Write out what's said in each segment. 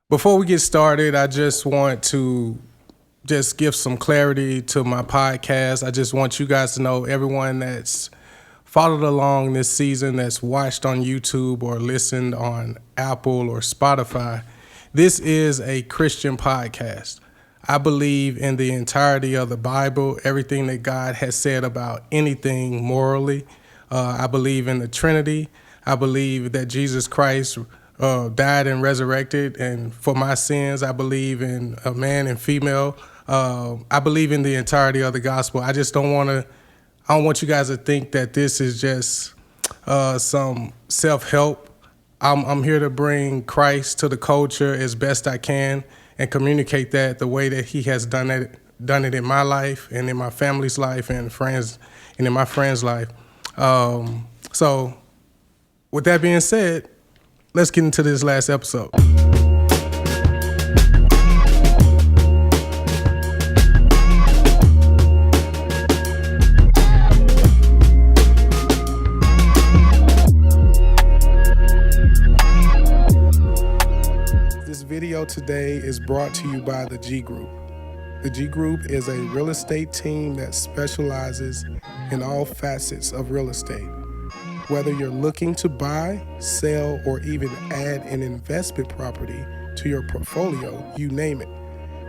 Before we get started, I just want to just give some clarity to my podcast. I just want you guys to know, everyone that's followed along this season, that's watched on YouTube or listened on Apple or Spotify, this is a Christian podcast. I believe in the entirety of the Bible, everything that God has said about anything morally. I believe in the Trinity. I believe that Jesus Christ died and resurrected, and for my sins, I believe in a man and female. I believe in the entirety of the gospel. I don't want you guys to think that this is just some self-help. I'm here to bring Christ to the culture as best I can and communicate that the way that He has done it in my life and in my family's life and in my friends' life. So, with that being said, let's get into this last episode. This video today is brought to you by the G Group. The G Group is a real estate team that specializes in all facets of real estate. Whether you're looking to buy, sell, or even add an investment property to your portfolio, you name it,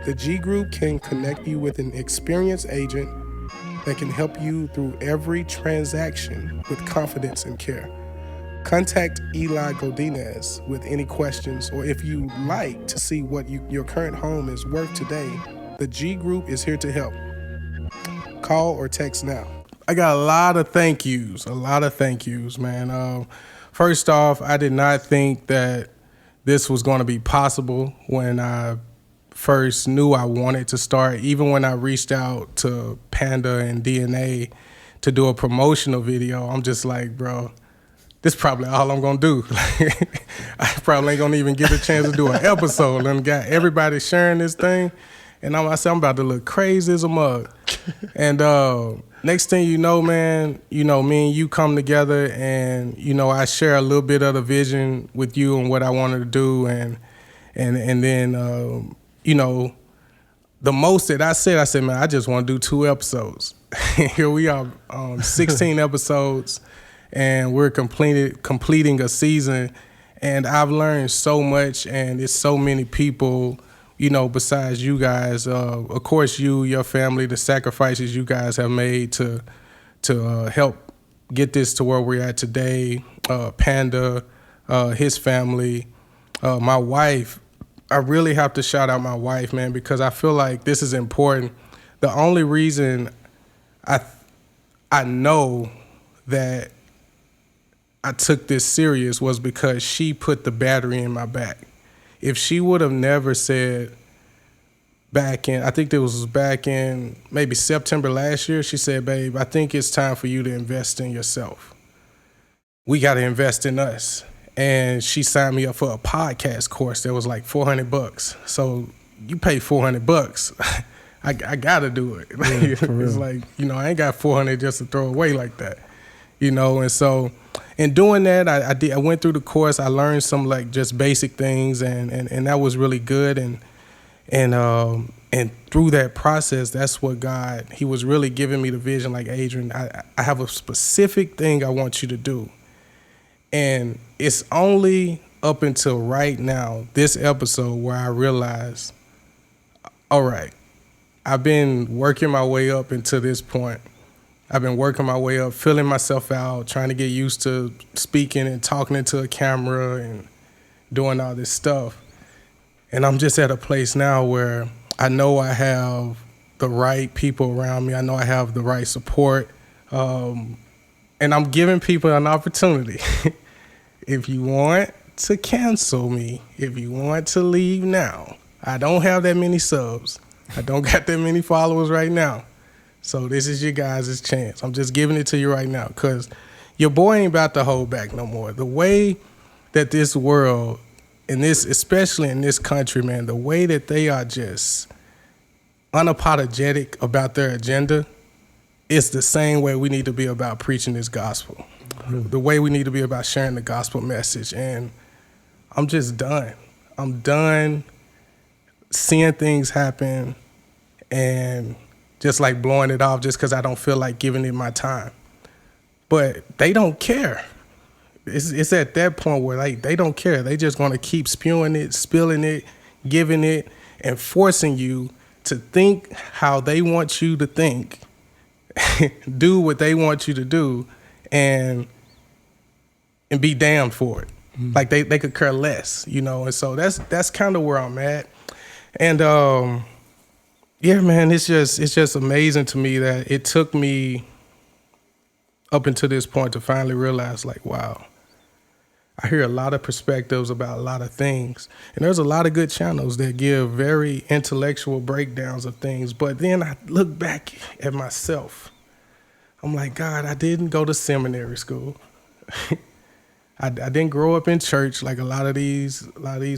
the G Group can connect you with an experienced agent that can help you through every transaction with confidence and care. Contact Eli Godinez with any questions, or if you like to see what your current home is worth today, the G Group is here to help. Call or text now. I got a lot of thank yous, man. First off, I did not think that this was going to be possible when I first knew I wanted to start. Even when I reached out to Panda and DNA to do a promotional video, I'm just like, bro, this is probably all I'm going to do. I probably ain't going to even get a chance to do an episode. And got everybody sharing this thing. And I said, I'm about to look crazy as a mug. And next thing you know, man, me and you come together, and I share a little bit of the vision with you and what I wanted to do, and then the most that I said, man, I just want to do 2 episodes. Here we are, 16 episodes, and we're completing a season, and I've learned so much, and it's so many people. Besides you guys, of course, your family, the sacrifices you guys have made to help get this to where we're at today. Panda, his family, my wife. I really have to shout out my wife, man, because I feel like this is important. The only reason I know that I took this serious was because she put the battery in my back. If she would have never said back in maybe September last year, she said, babe, I think it's time for you to invest in yourself. We got to invest in us. And she signed me up for a podcast course that was like $400. So you pay $400. I got to do it. Yeah, it's like, I ain't got $400 just to throw away like that. And so in doing that, I went through the course. I learned some like just basic things, and that was really good. And through that process, that's what He was really giving me the vision. Like, Adrian, I have a specific thing I want you to do, and it's only up until right now, this episode, where I realized, all right, I've been working my way up until this point. I've been working my way up, filling myself out, trying to get used to speaking and talking into a camera and doing all this stuff. And I'm just at a place now where I know I have the right people around me. I know I have the right support. And I'm giving people an opportunity. If you want to cancel me, if you want to leave now, I don't have that many subs. I don't got that many followers right now. So this is your guys' chance. I'm just giving it to you right now, because your boy ain't about to hold back no more. The way that this world, especially in this country, man, the way that they are just unapologetic about their agenda, it's the same way we need to be about preaching this gospel. The way we need to be about sharing the gospel message. And I'm just done. I'm done seeing things happen and just like blowing it off just because I don't feel like giving it my time. But they don't care. It's at that point where like they don't care. They just gonna keep spewing it, spilling it, giving it, and forcing you to think how they want you to think, do what they want you to do, and be damned for it. Mm-hmm. Like they could care less, And so that's kind of where I'm at. And yeah, man, it's just amazing to me that it took me up until this point to finally realize, like, wow, I hear a lot of perspectives about a lot of things. And there's a lot of good channels that give very intellectual breakdowns of things. But then I look back at myself. I'm like, God, I didn't go to seminary school. I didn't grow up in church like a lot of these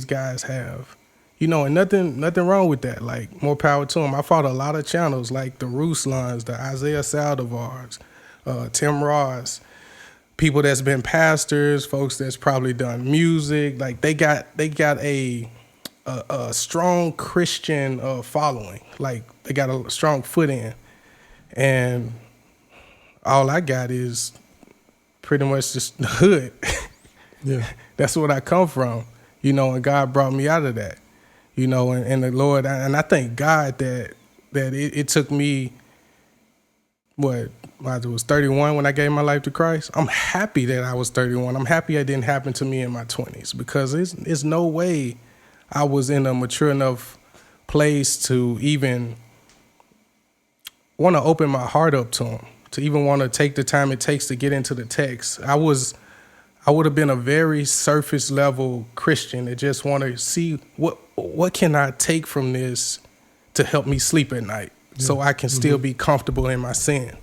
guys have. And nothing wrong with that. Like, more power to them. I fought a lot of channels like the Ruslans, the Isaiah Saldivars, Tim Ross, people that's been pastors, folks that's probably done music. Like they got a strong Christian following. Like they got a strong foot in, and all I got is pretty much just the hood. Yeah, that's what I come from, and God brought me out of that, and the Lord, and I thank God that it took me, I was 31 when I gave my life to Christ. I'm happy that I was 31. I'm happy it didn't happen to me in my 20s, because there's no way I was in a mature enough place to even want to open my heart up to him, to even want to take the time it takes to get into the text. I would have been a very surface level Christian that just want to see what can I take from this to help me sleep at night, so I can still be comfortable in my sin.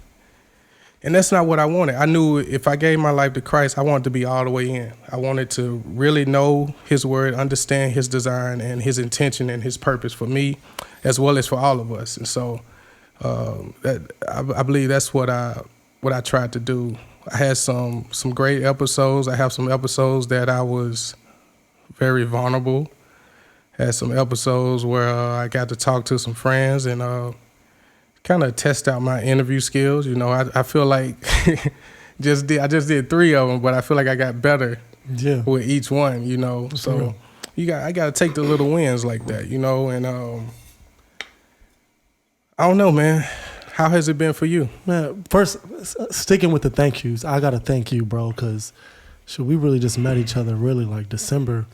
And that's not what I wanted. I knew if I gave my life to Christ, I wanted to be all the way in. I wanted to really know his word, understand his design and his intention and his purpose for me, as well as for all of us. And so I believe that's what I tried to do. I had some great episodes. I have some episodes that I was very vulnerable. Had some episodes where I got to talk to some friends and kind of test out my interview skills. I feel like I just did 3 of them, but I feel like I got better with each one, So I got to take the little wins like that, and I don't know, man. How has it been for you? Man, first, sticking with the thank yous, I got to thank you, bro, because we really just met each other really like December.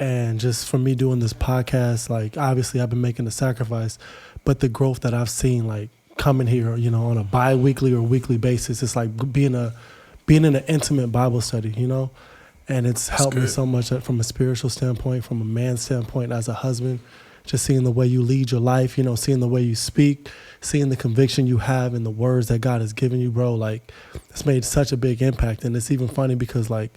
And just for me doing this podcast, like obviously I've been making the sacrifice, but the growth that I've seen, like coming here, on a bi-weekly or weekly basis, it's like being in an intimate Bible study, and it's helped me so much from a spiritual standpoint, from a man's standpoint, as a husband, just seeing the way you lead your life, seeing the way you speak, seeing the conviction you have in the words that God has given you, bro. Like, it's made such a big impact. And it's even funny because, like,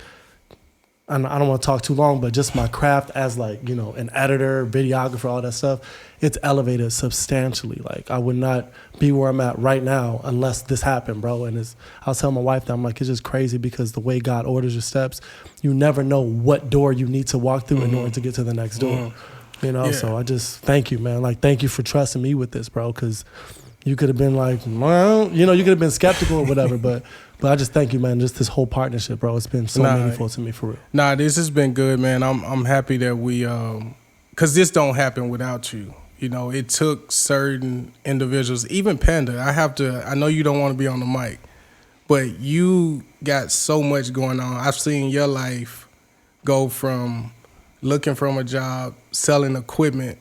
I don't want to talk too long, but just my craft as, like, an editor, videographer, all that stuff, it's elevated substantially. Like, I would not be where I'm at right now unless this happened, bro. And I was telling my wife that, I'm like, it's just crazy because the way God orders your steps, you never know what door you need to walk through in order to get to the next door. So I just thank you, man. Like, thank you for trusting me with this, bro, because you could have been like, well, you could have been skeptical or whatever, but I just thank you, man. Just this whole partnership, bro. It's been so meaningful to me, for real. This has been good, man. I'm happy that we, because this don't happen without you. It took certain individuals, even Panda. I know you don't want to be on the mic, but you got so much going on. I've seen your life go from looking from a job, selling equipment,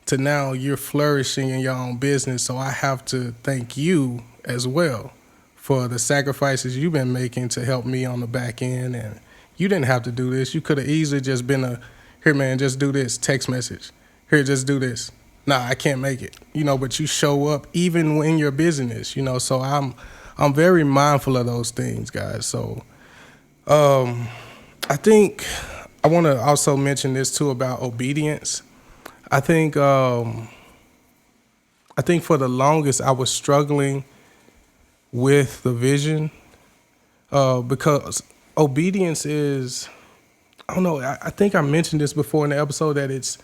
to now you're flourishing in your own business. So I have to thank you as well for the sacrifices you've been making to help me on the back end. And you didn't have to do this. You could have easily just been here, man, just do this, text message. Here, just do this. Nah, I can't make it. But you show up even in your business, so I'm very mindful of those things, guys. So I think I want to also mention this too about obedience. I think for the longest I was struggling with the vision because obedience is I don't know. I think I mentioned this before in the episode that it's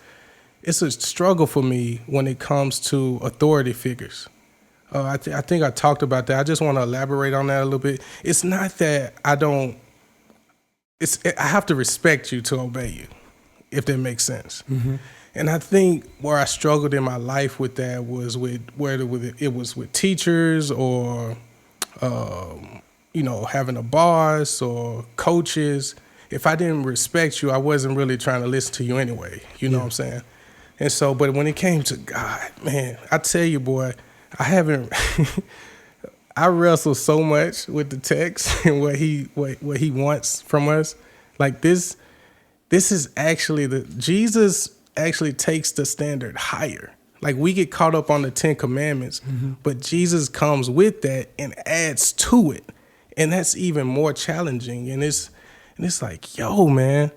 a struggle for me when it comes to authority figures. I think I talked about that. I just want to elaborate on that a little bit. It's not that I don't. I have to respect you to obey you, if that makes sense. Mm-hmm. And I think where I struggled in my life with that was with it was with teachers or, having a boss or coaches. If I didn't respect you, I wasn't really trying to listen to you anyway. You know what I'm saying? And so, but when it came to God, man, I tell you, boy, I haven't. I wrestle so much with the text and what he wants from us. Like this is actually Jesus actually takes the standard higher. Like we get caught up on the 10 Commandments, but Jesus comes with that and adds to it. And that's even more challenging. And it's like, yo, man,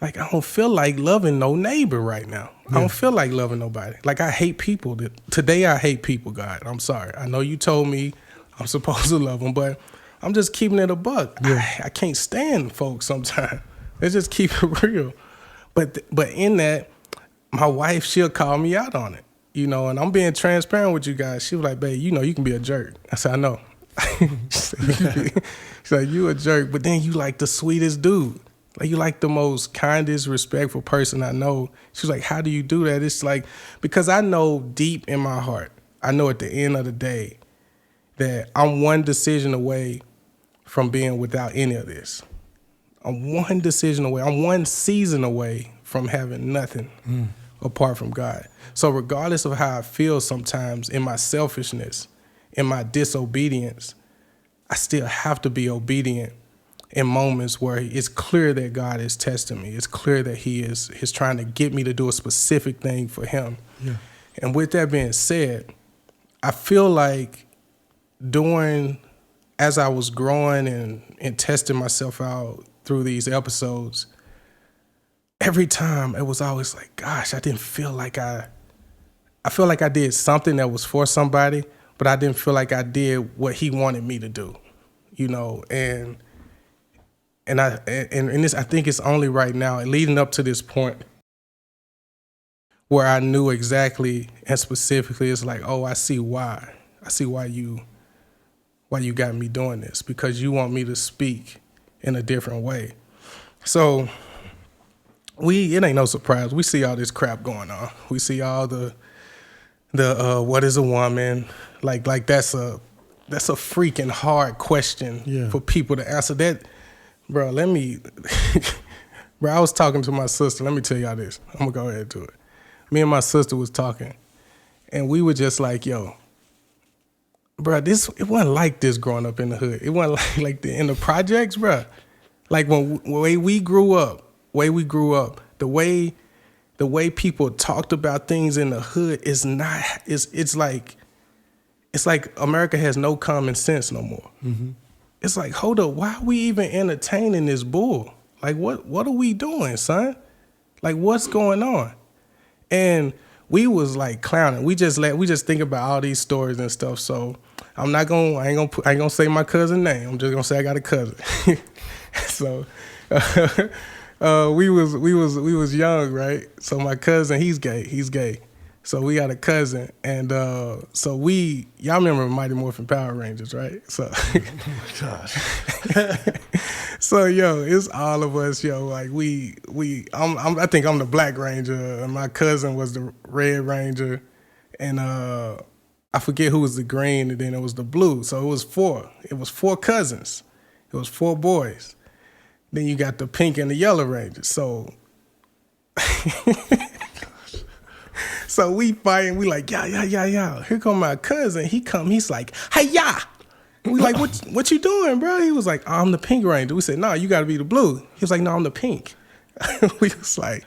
like I don't feel like loving no neighbor right now. I don't feel like loving nobody. Like I hate people. Today I hate people, God. I'm sorry. I know you told me I'm supposed to love them, but I'm just keeping it a buck. Yeah. I can't stand folks sometimes. Let's just keep it real. But in that, my wife, she'll call me out on it, and I'm being transparent with you guys. She was like, babe, you can be a jerk. I said, I know. She's like, you a jerk, but then you like the sweetest dude. Like you like the most kindest, respectful person I know. She's like, how do you do that? It's like, because I know deep in my heart, I know at the end of the day that I'm one decision away from being without any of this. I'm one decision away. I'm one season away from having nothing apart from God. So regardless of how I feel sometimes in my selfishness, in my disobedience, I still have to be obedient in moments where it's clear that God is testing me. It's clear that he's trying to get me to do a specific thing for him. Yeah. And with that being said, I feel like as I was growing and testing myself out through these episodes, every time it was always like, gosh, I didn't feel like I feel like I did something that was for somebody, but I didn't feel like I did what he wanted me to do, and this, I think it's only right now, leading up to this point, where I knew exactly and specifically, it's like, oh, I see why you got me doing this, because you want me to speak in a different way. So it ain't no surprise. We see all this crap going on. We see all the what is a woman? Like that's a freaking hard question for people to answer. That, bro, bro, I was talking to my sister. Let me tell y'all this. I'm gonna go ahead to it. Me and my sister was talking, and we were just like, yo, bro, it wasn't like this growing up in the hood. It wasn't like in the projects, bro. Like the way we grew up, the way people talked about things in the hood it's like America has no common sense no more. Mm-hmm. It's like, hold up, why are we even entertaining this bull? Like, what are we doing, son? Like, what's going on? And we was like clowning. We just think about all these stories and stuff. So I ain't gonna say my cousin's name. I'm just gonna say I got a cousin. So we was young, right? So my cousin, he's gay. So we got a cousin, and so y'all remember Mighty Morphin Power Rangers, right? So oh my gosh. So yo, it's all of us, yo. Like I think I'm the Black Ranger, and my cousin was the Red Ranger, and I forget who was the green, and then it was the blue. So it was four. It was four cousins. It was four boys. Then you got the pink and the yellow Ranger. So so we fighting. We like, yeah. Here come my cousin. He's like, hi-ya. We like, what you doing, bro? He was like, oh, I'm the pink Ranger. We said, no, you got to be the blue. He was like, no, I'm the pink. We was like,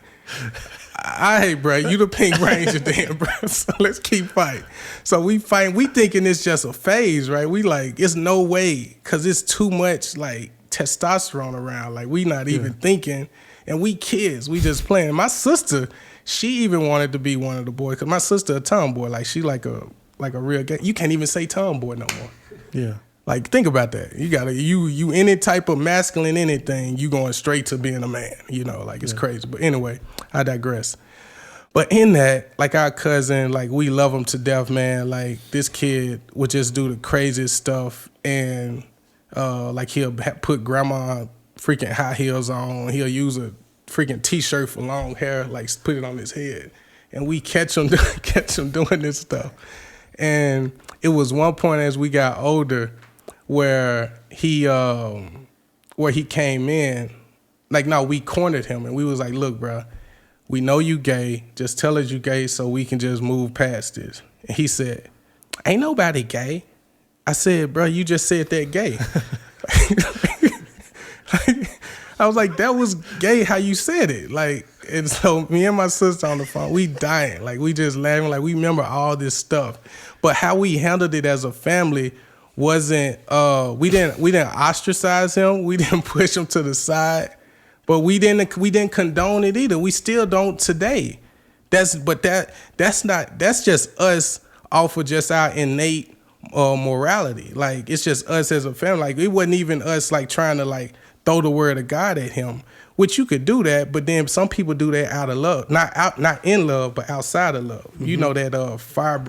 all right, bro, you the pink Ranger then, bro. So let's keep fighting. So we fight. We thinking it's just a phase, right? We like, it's no way, because it's too much like testosterone around. Like we not even thinking, and we kids. We just playing. My sister, she even wanted to be one of the boys, because my sister a tomboy. Like she like a real gay. You can't even say tomboy no more. Yeah. Like, think about that. You gotta you any type of masculine anything, you going straight to being a man. You know, like it's crazy. But anyway, I digress. But in that, like our cousin, like we love him to death, man. Like this kid would just do the craziest stuff, and like he'll put grandma freaking high heels on. He'll use a freaking t-shirt for long hair, like put it on his head, and we catch him doing this stuff. And it was one point as we got older where he came in, like no, we cornered him and we was like, look, bro, we know you gay. Just tell us you gay so we can just move past this. And he said, ain't nobody gay. I said, bro, you just said that gay. I was like, that was gay how you said it. Like, and so me and my sister on the phone, we dying. Like, we just laughing. Like, we remember all this stuff. But how we handled it as a family wasn't, we didn't ostracize him. We didn't push him to the side. But we didn't condone it either. We still don't today. That's just us off of just our innate morality. Like, it's just us as a family. Like, it wasn't even us like trying to like throw the word of God at him, which you could do that, but then some people do that out of love, not in love, but outside of love. Mm-hmm. You know that fire.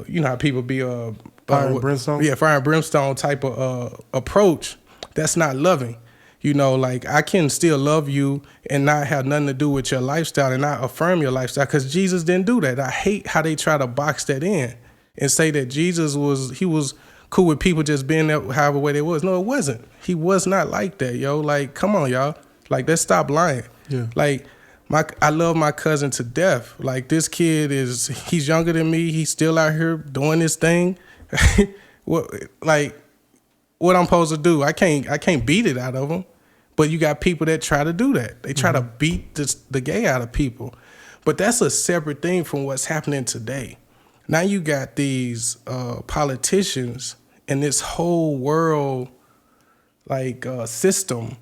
You know how people be fire and brimstone. Yeah, fire and brimstone type of approach. That's not loving. You know, like I can still love you and not have nothing to do with your lifestyle and not affirm your lifestyle because Jesus didn't do that. I hate how they try to box that in and say that Jesus was cool with people just being there however way they was. No, it wasn't. He was not like that, yo. Like, come on, y'all. Like, let's stop lying. Yeah. Like, I love my cousin to death. Like, this kid he's younger than me. He's still out here doing his thing. What I'm supposed to do? I can't beat it out of him. But you got people that try to do that. They try to beat the gay out of people. But that's a separate thing from what's happening today. Now you got these politicians and this whole world system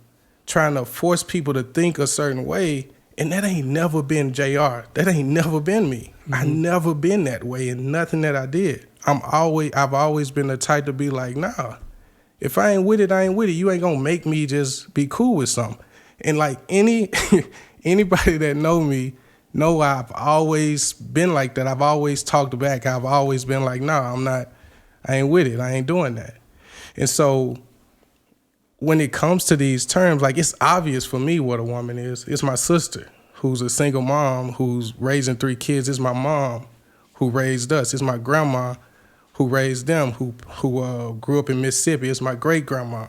trying to force people to think a certain way, and that ain't never been JR. That ain't never been me. Mm-hmm. I never been that way in nothing that I did. I've always been the type to be like, nah, if I ain't with it, I ain't with it. You ain't gonna make me just be cool with something. And like anybody that know me, know I've always been like that. I've always talked back. I've always been like, nah, I ain't with it. I ain't doing that. And so when it comes to these terms, like it's obvious for me what a woman is. It's my sister who's a single mom who's raising 3 kids. It's my mom who raised us. It's my grandma who raised them, who grew up in Mississippi. It's my great grandma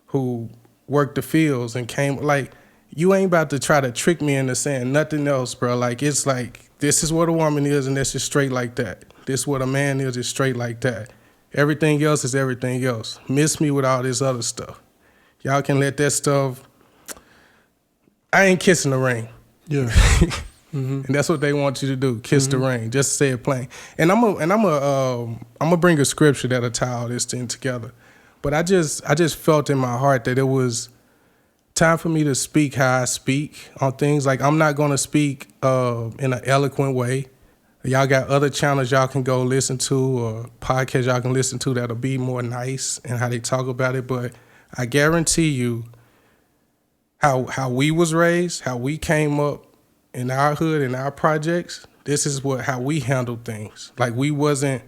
who worked the fields and came. Like, you ain't about to try to trick me into saying nothing else, bro. Like, it's like, this is what a woman is, and that's just straight like that. This is what a man is straight like that. Everything else is everything else. Miss me with all this other stuff. Y'all can let that stuff. I ain't kissing the ring. Yeah. Mm-hmm. And that's what they want you to do, kiss the ring, just say it plain. And I'm gonna bring a scripture that'll tie all this thing together. But I just felt in my heart that it was time for me to speak how I speak on things. Like, I'm not gonna speak in an eloquent way. Y'all got other channels y'all can go listen to or podcasts y'all can listen to that'll be more nice and how they talk about it. But I guarantee you how we was raised, how we came up in our hood, in our projects, this is how we handled things. Like, we wasn't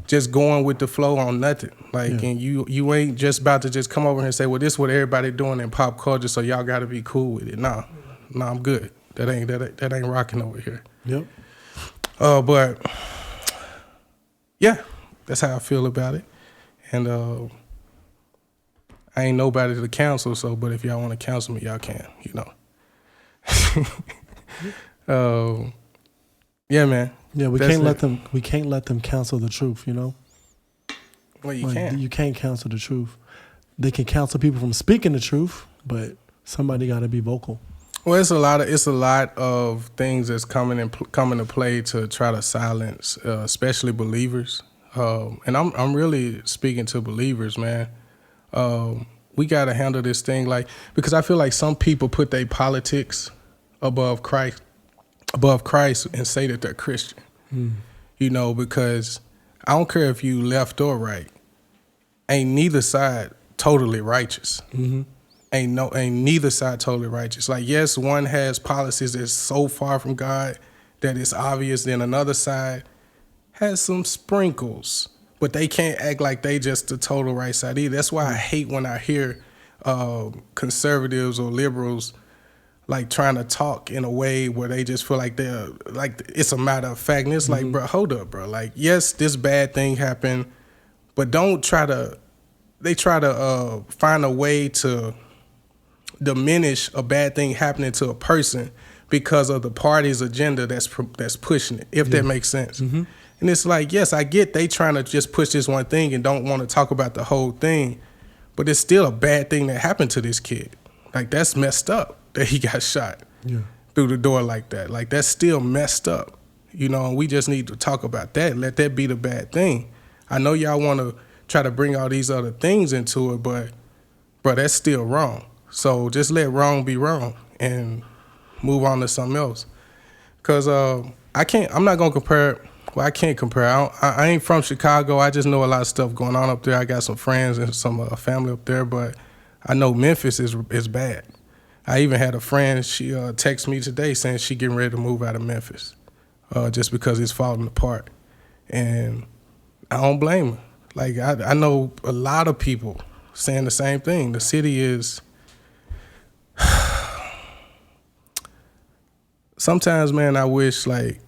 just going with the flow on nothing. Like, and you ain't just about to just come over here and say, well, this is what everybody doing in pop culture, so y'all got to be cool with it. No, I'm good. That ain't rocking over here. Yep. But yeah, that's how I feel about it. And I ain't nobody to counsel. So, but if y'all want to counsel me, y'all can. You know. Yeah, man. Yeah, we can't let them counsel the truth, you know? Well, you can't. You can't counsel the truth. They can counsel people from speaking the truth, but somebody got to be vocal. Well, it's a lot of things that's coming to play to try to silence, especially believers. And I'm really speaking to believers, man. We got to handle this thing because I feel like some people put their politics above Christ and say that they're Christian. You know, because I don't care if you left or right. ain't neither side totally righteous. Ain't neither side totally righteous. Like, yes, one has policies that's so far from God that it's obvious. Then another side has some sprinkles, but they can't act like they just the total right side either. That's why I hate when I hear conservatives or liberals like trying to talk in a way where they just feel like they're like it's a matter of fact. And it's like, bro, hold up, bro. Like, yes, this bad thing happened, but don't try to. They try to find a way to diminish a bad thing happening to a person because of the party's agenda that's pushing it, if that makes sense. And it's like, yes, I get they trying to just push this one thing and don't want to talk about the whole thing, but it's still a bad thing that happened to this kid. Like, that's messed up that he got shot through the door like that. Like, that's still messed up, you know, and we just need to talk about that. Let that be the bad thing. I know y'all want to try to bring all these other things into it, but, bro, that's still wrong. So just let wrong be wrong and move on to something else. Because I'm not going to compare. Well, I can't compare. I ain't from Chicago. I just know a lot of stuff going on up there. I got some friends and some family up there, but I know Memphis is bad. I even had a friend, she texted me today saying she getting ready to move out of Memphis just because it's falling apart. And I don't blame her. Like, I know a lot of people saying the same thing. The city is... Sometimes, man, I wish, like,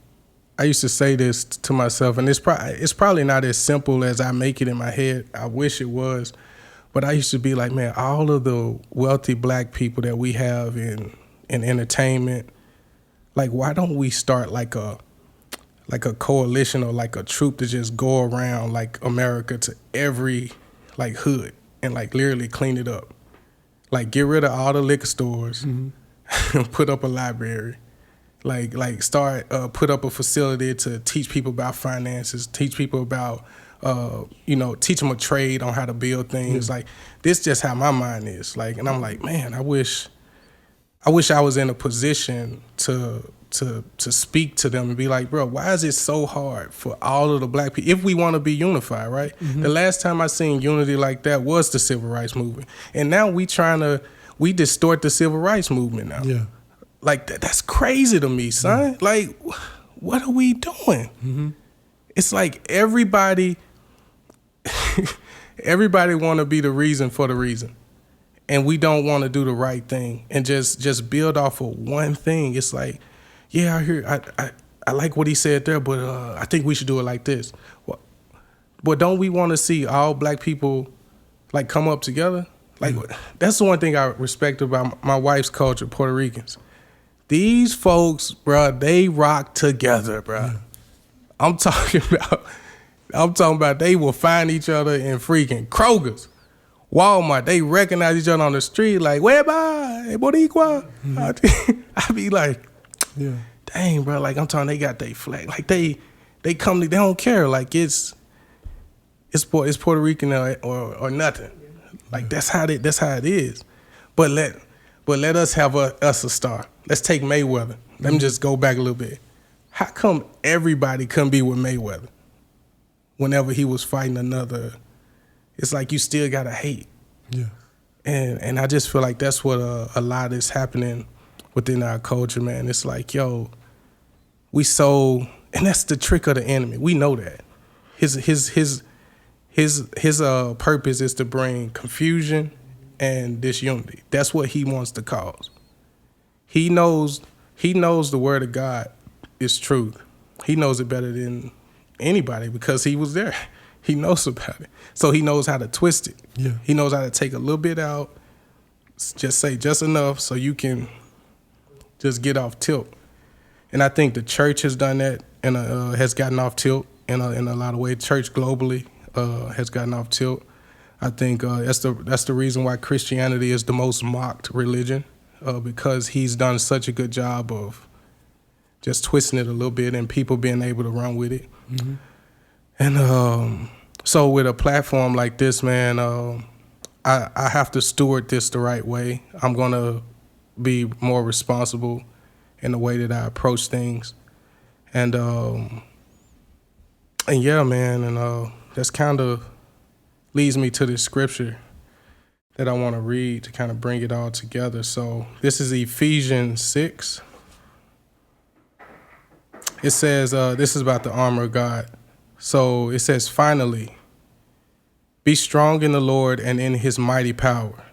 I used to say this to myself, and it's probably not as simple as I make it in my head. I wish it was. But I used to be like, man, all of the wealthy black people that we have in entertainment, like, why don't we start like a coalition or like a troop to just go around like America to every like hood and like literally clean it up. Like, get rid of all the liquor stores and put up a library. Like start put up a facility to teach people about finances, teach people about teach them a trade on how to build things. Like, this just how my mind is. Like, and I'm like, man, I wish I was in a position to speak to them and be like, bro, why is it so hard for all of the black people if we want to be unified, right? The last time I seen unity like that was the civil rights movement, and now we distort the civil rights movement now. Yeah. Like, that's crazy to me, son. Like, what are we doing? It's like everybody want to be the reason for the reason, and we don't want to do the right thing and just build off of one thing. It's like, yeah, I like what he said there, but I think we should do it like this. But don't we want to see all black people like come up together? Like, that's the one thing I respect about my wife's culture, Puerto Ricans. These folks, bro, they rock together, bro. I'm talking about they will find each other in freaking Kroger's, Walmart. They recognize each other on the street like, whereby, Boricua. I be like, dang, bro, like, I'm talking, they got their flag. Like, they come, they don't care. Like, it's Puerto Rican or nothing. Like, that's how it is. But let us have us a star. Let's take Mayweather. Let me just go back a little bit. How come everybody couldn't be with Mayweather whenever he was fighting another? It's like you still gotta hate. Yeah. And I just feel like that's what a lot is happening within our culture, man. It's like, yo, and that's the trick of the enemy. We know that. His purpose is to bring confusion and disunity. That's what he wants to cause. He knows the word of God is truth. He knows it better than anybody because he was there. He knows about it. So he knows how to twist it. Yeah. He knows how to take a little bit out, just say just enough so you can just get off tilt. And I think the church has done that and has gotten off tilt in a lot of ways. Church globally has gotten off tilt. I think that's the reason why Christianity is the most mocked religion, because he's done such a good job of just twisting it a little bit and people being able to run with it. And so with a platform like this, man, I have to steward this the right way. I'm going to be more responsible in the way that I approach things. And yeah, man, and that's kind of leads me to this scripture that I want to read to kind of bring it all together. So this is Ephesians 6. It says, this is about the armor of God. So it says, finally, be strong in the Lord and in his mighty power.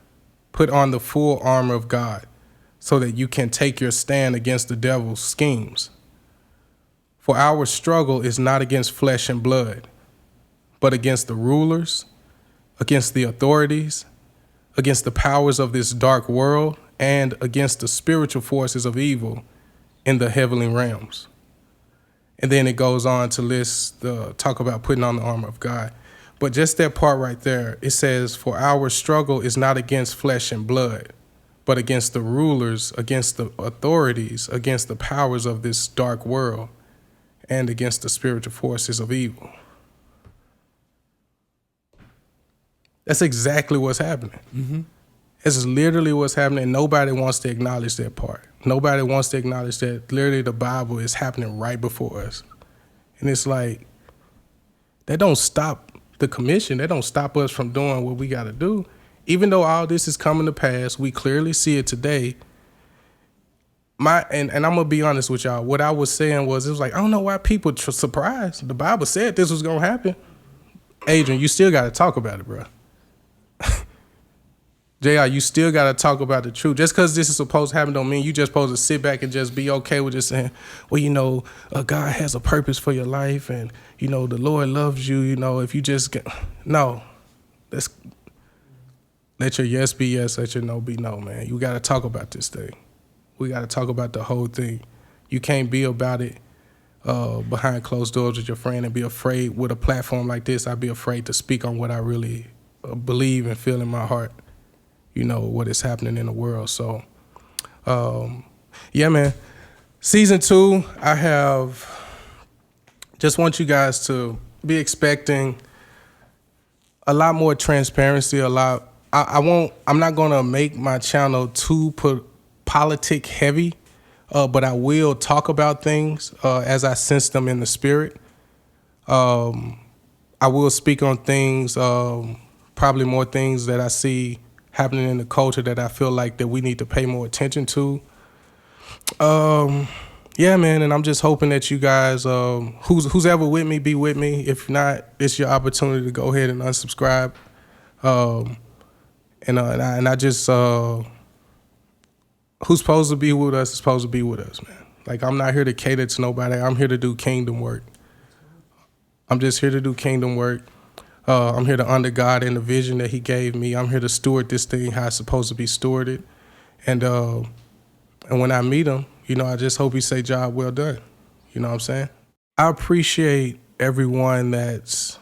Put on the full armor of God so that you can take your stand against the devil's schemes. For our struggle is not against flesh and blood, but against the rulers, against the authorities, against the powers of this dark world, and against the spiritual forces of evil in the heavenly realms. And then it goes on to talk about putting on the armor of God. But just that part right there, it says, for our struggle is not against flesh and blood, but against the rulers, against the authorities, against the powers of this dark world, and against the spiritual forces of evil. That's exactly what's happening. Mm-hmm. It's literally what's happening. Nobody wants to acknowledge that part. Nobody wants to acknowledge that literally the Bible is happening right before us. And it's like, that don't stop the commission. That don't stop us from doing what we got to do. Even though all this is coming to pass, we clearly see it today. And I'm going to be honest with y'all. What I was saying was, it was like, I don't know why people are surprised. The Bible said this was going to happen. Adrian, you still got to talk about it, bro. JR, you still got to talk about the truth. Just because this is supposed to happen don't mean you just supposed to sit back and just be okay with just saying, well, God has a purpose for your life and, the Lord loves you, if you just get... No. Let your yes be yes, let your no be no, man. You got to talk about this thing. We got to talk about the whole thing. You can't be about it behind closed doors with your friend and be afraid with a platform like this. I'd be afraid to speak on what I really believe and feel in my heart. What is happening in the world. So, yeah, man. Season 2, just want you guys to be expecting a lot more transparency, I'm not going to make my channel too politic heavy, but I will talk about things as I sense them in the spirit. I will speak on things, probably more things that I see happening in the culture that I feel like that we need to pay more attention to. Yeah, man, and I'm just hoping that you guys, who's ever with me, be with me. If not, it's your opportunity to go ahead and unsubscribe. And I just, who's supposed to be with us is supposed to be with us, man. Like, I'm not here to cater to nobody. I'm here to do kingdom work. I'm just here to do kingdom work. I'm here to honor God and the vision that he gave me. I'm here to steward this thing how it's supposed to be stewarded. And when I meet him, I just hope he say, job well done. You know what I'm saying? I appreciate everyone that's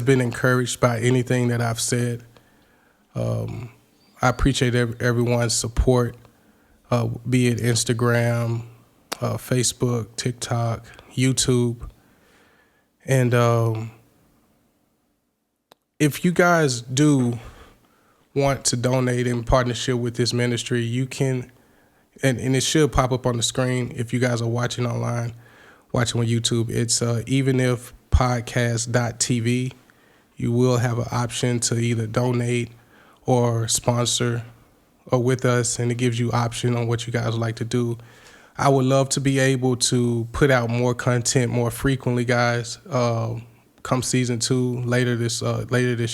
been encouraged by anything that I've said. I appreciate everyone's support, be it Instagram, Facebook, TikTok, YouTube. And if you guys do want to donate in partnership with this ministry, you can, and it should pop up on the screen if you guys are watching online, watching on YouTube. It's evenifpodcast.tv. You will have an option to either donate or sponsor or with us, and it gives you option on what you guys like to do. I would love to be able to put out more content more frequently, guys. Come season 2 later this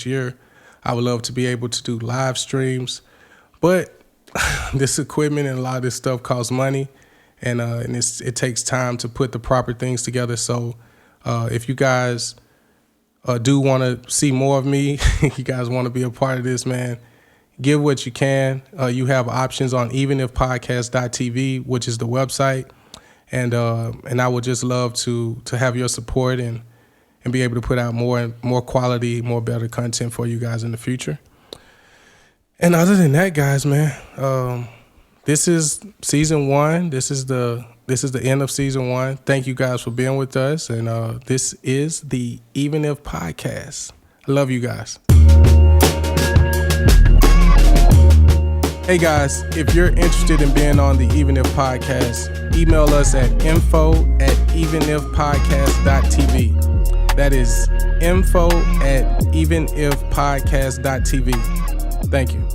year, I would love to be able to do live streams, but this equipment and a lot of this stuff costs money, and it takes time to put the proper things together. So if you guys do want to see more of me, you guys want to be a part of this, man, give what you can. You have options on evenifpodcast.tv, which is the website, and I would just love to have your support and be able to put out more quality, more better content for you guys in the future. And other than that, guys, man, this is season 1. This is the end of season 1. Thank you guys for being with us, and this is the Even If Podcast. I love you guys. Hey guys, if you're interested in being on the Even If Podcast, email us at info@evenifpodcast.tv. That is info@evenifpodcast.tv. Thank you.